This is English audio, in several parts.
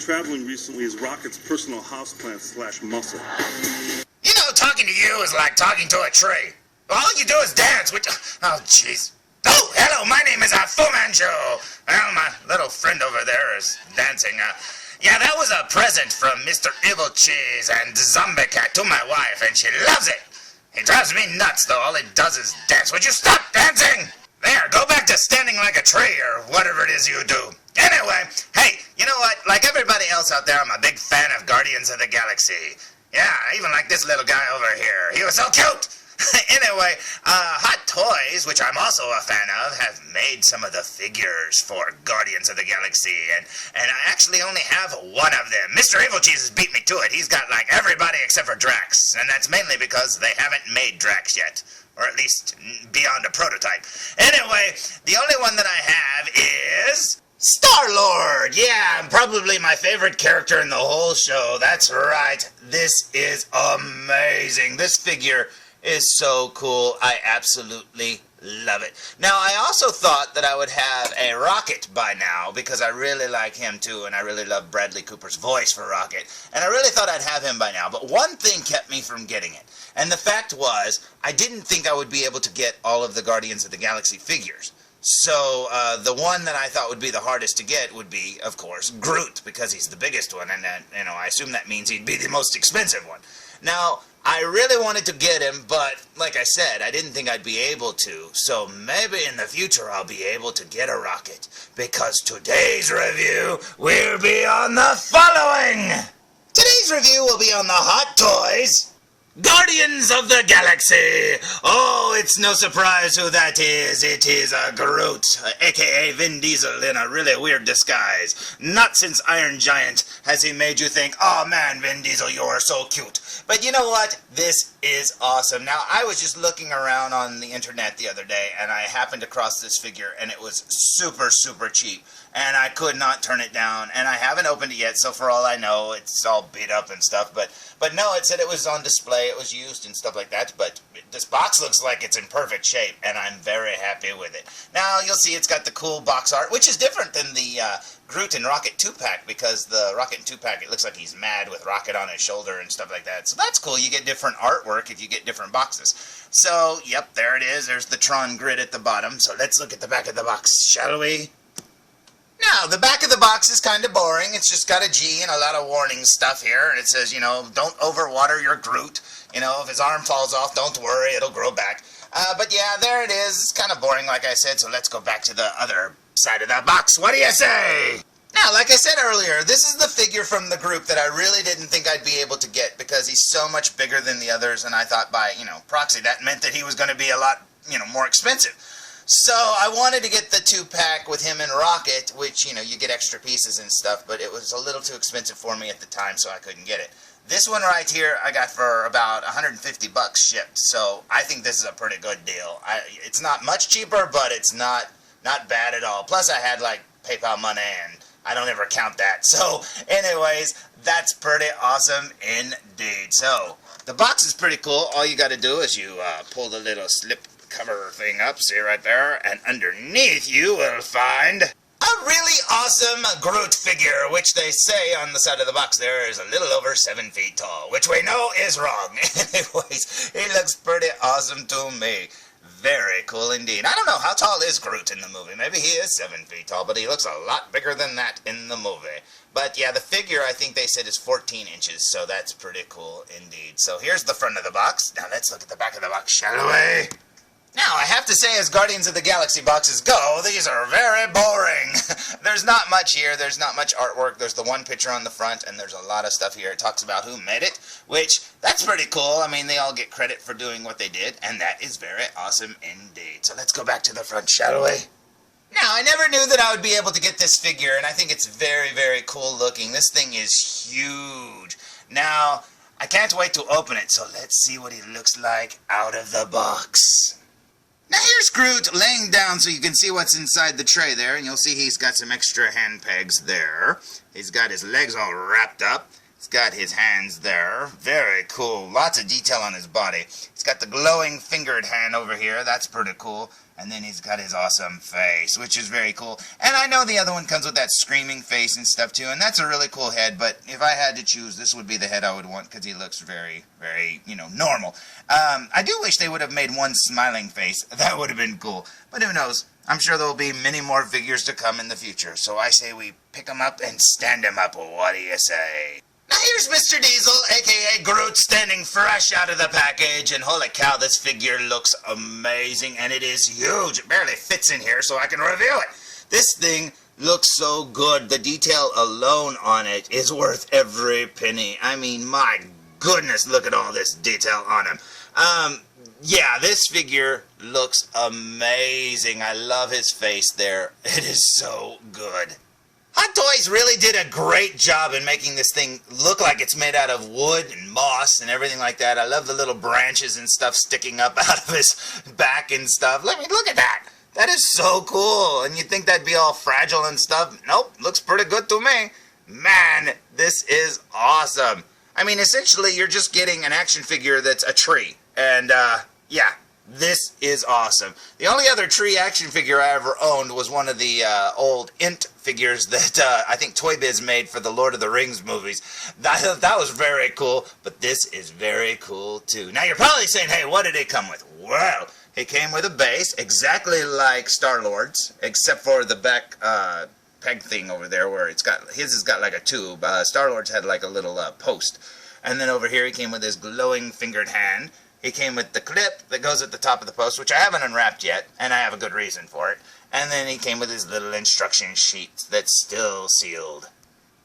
traveling recently as Rocket's personal houseplant slash muscle. You know, talking to you is like talking to a tree. All you do is dance, which... Oh, jeez. Oh, hello, my name is Fu Manchu. Well, my little friend over there is dancing. Yeah, that was a present from Mr. Evilcheese and Zombie Cat to my wife, and she loves it. He drives me nuts, though. All he does is dance. Would you stop dancing? There, go back to standing like a tree or whatever it is you do. Anyway, hey, you know what? Like everybody else out there, I'm a big fan of Guardians of the Galaxy. Yeah, I even like this little guy over here. He was so cute. Anyway, Hot Toys, which I'm also a fan of, have made some of the figures for Guardians of the Galaxy, and I actually only have one of them. Mr. Evilcheese has beat me to it. He's got like everybody except for Drax, and that's mainly because they haven't made Drax yet, or at least beyond a prototype. Anyway, the only one that I have is... Star-Lord! Yeah, probably my favorite character in the whole show. That's right. This is amazing. This figure is so cool. I absolutely love it. Now, I also thought that I would have a Rocket by now, because I really like him too, and I really love Bradley Cooper's voice for Rocket, and I really thought I'd have him by now, but one thing kept me from getting it, and the fact was, I didn't think I would be able to get all of the Guardians of the Galaxy figures. So, the one that I thought would be the hardest to get would be, of course, Groot, because he's the biggest one, and you know, I assume that means he'd be the most expensive one. Now, I really wanted to get him, but, like I said, I didn't think I'd be able to, so maybe in the future I'll be able to get a Rocket, because today's review will be on the following! Today's review will be on the Hot Toys Guardians of the Galaxy! Oh, it's no surprise who that is. It is a Groot, aka Vin Diesel in a really weird disguise. Not since Iron Giant has he made you think, oh man, Vin Diesel, you're so cute. But you know what? This is awesome. Now, I was just looking around on the internet the other day, and I happened across this figure, and it was super, super cheap. And I could not turn it down, and I haven't opened it yet, so for all I know, it's all beat up and stuff, but no, it said it was on display, it was used and stuff like that, but this box looks like it's in perfect shape, and I'm very happy with it. Now, you'll see it's got the cool box art, which is different than the Groot and Rocket 2-pack, because the Rocket 2-pack, it looks like he's mad with Rocket on his shoulder and stuff like that, so that's cool. You get different artwork if you get different boxes. So, yep, there it is, there's the Tron grid at the bottom, so let's look at the back of the box, shall we? Now, the back of the box is kind of boring. It's just got a G and a lot of warning stuff here. And it says, you know, don't overwater your Groot. You know, if his arm falls off, don't worry, it'll grow back. But yeah, there it is. It's kind of boring, like I said, so let's go back to the other side of that box. What do you say? Now, like I said earlier, this is the figure from the group that I really didn't think I'd be able to get because he's so much bigger than the others, and I thought by, you know, proxy, that meant that he was going to be a lot, you know, more expensive. So I wanted to get the 2-pack with him and Rocket, which, you know, you get extra pieces and stuff, but it was a little too expensive for me at the time, so I couldn't get it. This one right here I got for about 150 bucks shipped, so I think this is a pretty good deal. It's not much cheaper, but it's not bad at all. Plus I had, like, PayPal money, and I don't ever count that. So, anyways, that's pretty awesome indeed. So, the box is pretty cool. All you got to do is you pull the little slip cover thing up, see right there, and underneath you will find a really awesome Groot figure, which they say on the side of the box there is a little over 7 feet tall, which we know is wrong. Anyways, he looks pretty awesome to me. Very cool indeed. I don't know, how tall is Groot in the movie? Maybe he is 7 feet tall, but he looks a lot bigger than that in the movie. But yeah, the figure I think they said is 14 inches, so that's pretty cool indeed. So here's the front of the box. Now let's look at the back of the box, shall we? Now, I have to say, as Guardians of the Galaxy boxes go, these are very boring. There's not much here. There's not much artwork. There's the one picture on the front, and there's a lot of stuff here. It talks about who made it, which, that's pretty cool. I mean, they all get credit for doing what they did, and that is very awesome indeed. So let's go back to the front, shall we? Now, I never knew that I would be able to get this figure, and I think it's very, very cool looking. This thing is huge. Now, I can't wait to open it, so let's see what he looks like out of the box. Now here's Groot laying down so you can see what's inside the tray there, and you'll see he's got some extra hand pegs there. He's got his legs all wrapped up. He's got his hands there. Very cool. Lots of detail on his body. He's got the glowing fingered hand over here. That's pretty cool. And then he's got his awesome face, which is very cool. And I know the other one comes with that screaming face and stuff too, and that's a really cool head, but if I had to choose, this would be the head I would want because he looks very, very, normal. I do wish they would have made one smiling face. That would have been cool. But who knows? I'm sure there will be many more figures to come in the future. So I say we pick them up and stand them up. What do you say? Now here's Mr. Diesel, aka Groot, standing fresh out of the package, and holy cow, this figure looks amazing, and it is huge. It barely fits in here, so I can review it. This thing looks so good. The detail alone on it is worth every penny. I mean, my goodness, look at all this detail on him. Yeah, this figure looks amazing. I love his face there. It is so good. Hot Toys really did a great job in making this thing look like it's made out of wood and moss and everything like that. I love the little branches and stuff sticking up out of his back and stuff. Look at that. That is so cool. And you'd think that'd be all fragile and stuff. Nope, looks pretty good to me. Man, this is awesome. I mean, essentially, you're just getting an action figure that's a tree. And, yeah. This is awesome. The only other tree action figure I ever owned was one of the old Int figures that I think Toy Biz made for the Lord of the Rings movies. That was very cool, but this is very cool too. Now you're probably saying, hey, what did it come with? Well, it came with a base, exactly like Star-Lord's, except for the back peg thing over there where his has got like a tube. Star-Lord's had like a little post. And then over here he came with his glowing fingered hand. He came with the clip that goes at the top of the post, which I haven't unwrapped yet, and I have a good reason for it. And then he came with his little instruction sheet that's still sealed.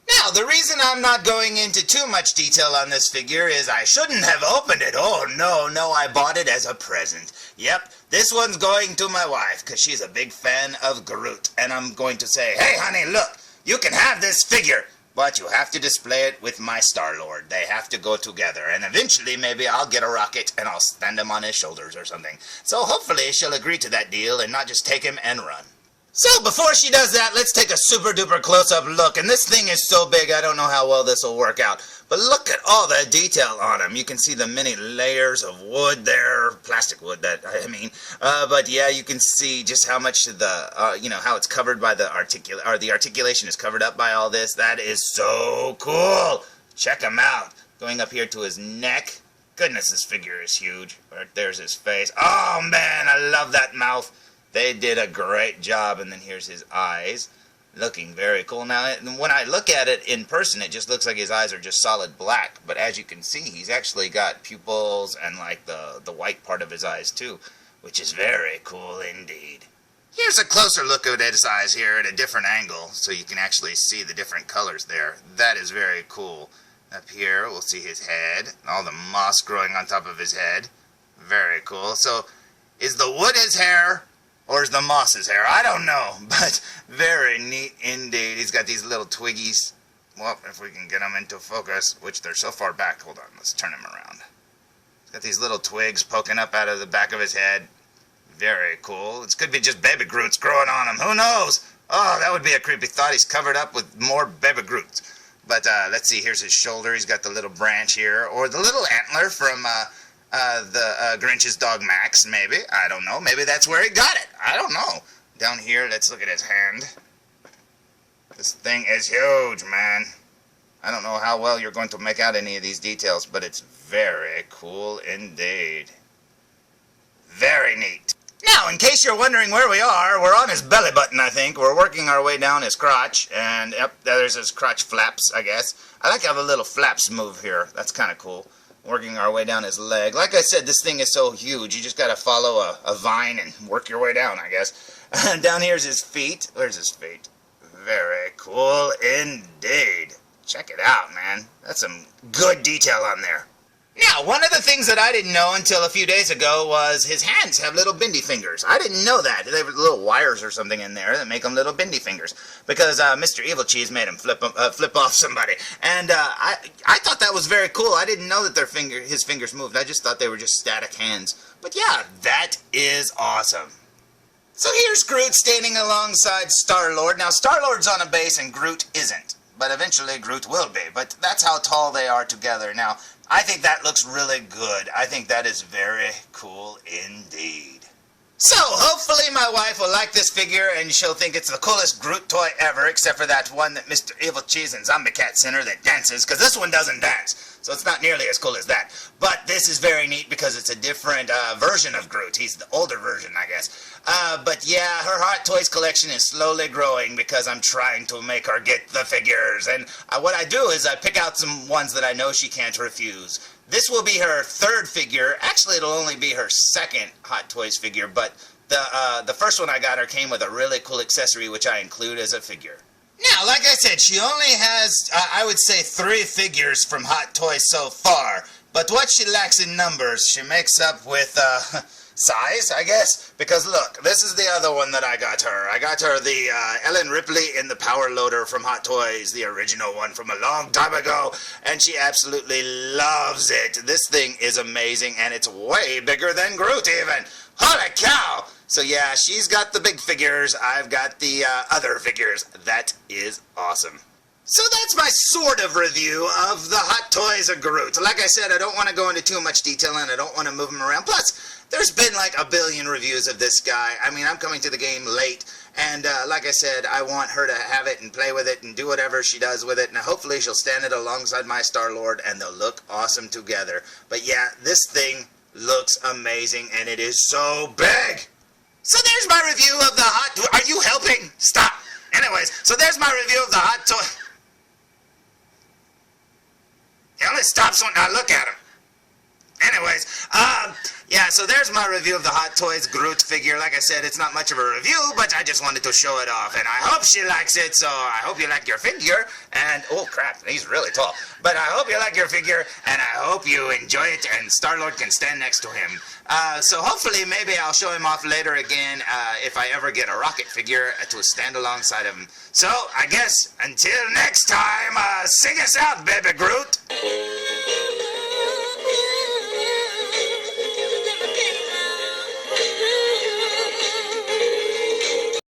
Now, the reason I'm not going into too much detail on this figure is I shouldn't have opened it. Oh, no, I bought it as a present. Yep, this one's going to my wife, because she's a big fan of Groot. And I'm going to say, hey, honey, look, you can have this figure. But you have to display it with my Star-Lord. They have to go together. And eventually, maybe I'll get a rocket and I'll stand him on his shoulders or something. So hopefully she'll agree to that deal and not just take him and run. So before she does that, let's take a super duper close-up look. And this thing is so big, I don't know how well this will work out. But look at all the detail on him. You can see the many layers of wood there, plastic wood that I mean. But yeah, you can see just how much of the, how it's covered by the articulation is covered up by all this. That is so cool. Check him out. Going up here to his neck. Goodness, this figure is huge. Right there's his face. Oh man, I love that mouth. They did a great job. And then here's his eyes. Looking very cool. Now, when I look at it in person, it just looks like his eyes are just solid black. But as you can see, he's actually got pupils and like the white part of his eyes too, which is very cool indeed. Here's a closer look at his eyes here at a different angle, so you can actually see the different colors there. That is very cool. Up here, we'll see his head, all the moss growing on top of his head. Very cool. So, is the wood his hair? Or is the moss his hair? I don't know, but very neat indeed. He's got these little twiggies. Well, if we can get them into focus, which they're so far back. Hold on, let's turn him around. He's got these little twigs poking up out of the back of his head. Very cool. It could be just baby Groots growing on him. Who knows? Oh, that would be a creepy thought. He's covered up with more baby Groots. But let's see, here's his shoulder. He's got the little branch here. Or the little antler from the Grinch's dog Max, maybe. I don't know. Maybe that's where he got it. I don't know. Down here, let's look at his hand. This thing is huge, man. I don't know how well you're going to make out any of these details, but it's very cool indeed. Very neat. Now, in case you're wondering where we are, we're on his belly button, I think. We're working our way down his crotch, and yep, there's his crotch flaps, I guess. I like how the little flaps move here. That's kind of cool. Working our way down his leg. Like I said, this thing is so huge, you just gotta follow a vine and work your way down, I guess. Down here's his feet. Where's his feet? Very cool indeed. Check it out, man. That's some good detail on there. Now, one of the things that I didn't know until a few days ago was his hands have little bendy fingers. I didn't know that. There were little wires or something in there that make them little bendy fingers. Because Mr. Evilcheese made him flip off somebody. And I thought that was very cool. I didn't know that his fingers moved. I just thought they were just static hands. But yeah, that is awesome. So here's Groot standing alongside Star-Lord. Now, Star-Lord's on a base and Groot isn't. but eventually Groot will be. But that's how tall they are together. Now, I think that looks really good. I think that is very cool indeed. So, hopefully my wife will like this figure and she'll think it's the coolest Groot toy ever, except for that one that Mr. Evilcheese and Zombie Cat Center that dances, because this one doesn't dance, so it's not nearly as cool as that. But this is very neat because it's a different version of Groot. He's the older version, I guess. But yeah, her Hot Toys collection is slowly growing because I'm trying to make her get the figures. And what I do is I pick out some ones that I know she can't refuse. This will be her third figure. Actually, it'll only be her second Hot Toys figure, but the first one I got her came with a really cool accessory, which I include as a figure. Now, like I said, she only has, I would say, 3 figures from Hot Toys so far. But what she lacks in numbers, she makes up with, size, I guess? Because look, this is the other one that I got her. I got her the Ellen Ripley in the Power Loader from Hot Toys, the original one from a long time ago, and she absolutely loves it. This thing is amazing, and it's way bigger than Groot even. Holy cow! So yeah, she's got the big figures, I've got the other figures. That is awesome. So that's my sort of review of the Hot Toys of Groot. Like I said, I don't want to go into too much detail and I don't want to move him around. Plus, there's been like a billion reviews of this guy. I mean, I'm coming to the game late, and like I said, I want her to have it and play with it and do whatever she does with it, and hopefully she'll stand it alongside my Star-Lord and they'll look awesome together. But yeah, this thing looks amazing and it is so big. So there's my review of the Hot... Are you helping? Stop. Anyways, so there's my review of the Hot Toy... He only stops when I look at him. Anyways, yeah, so there's my review of the Hot Toys Groot figure. Like I said, it's not much of a review, but I just wanted to show it off. And I hope she likes it, so I hope you like your figure. And, oh crap, he's really tall. But I hope you like your figure, and I hope you enjoy it, and Star-Lord can stand next to him. So hopefully, maybe I'll show him off later again, if I ever get a rocket figure to stand alongside of him. So, I guess, until next time, sing us out, baby Groot.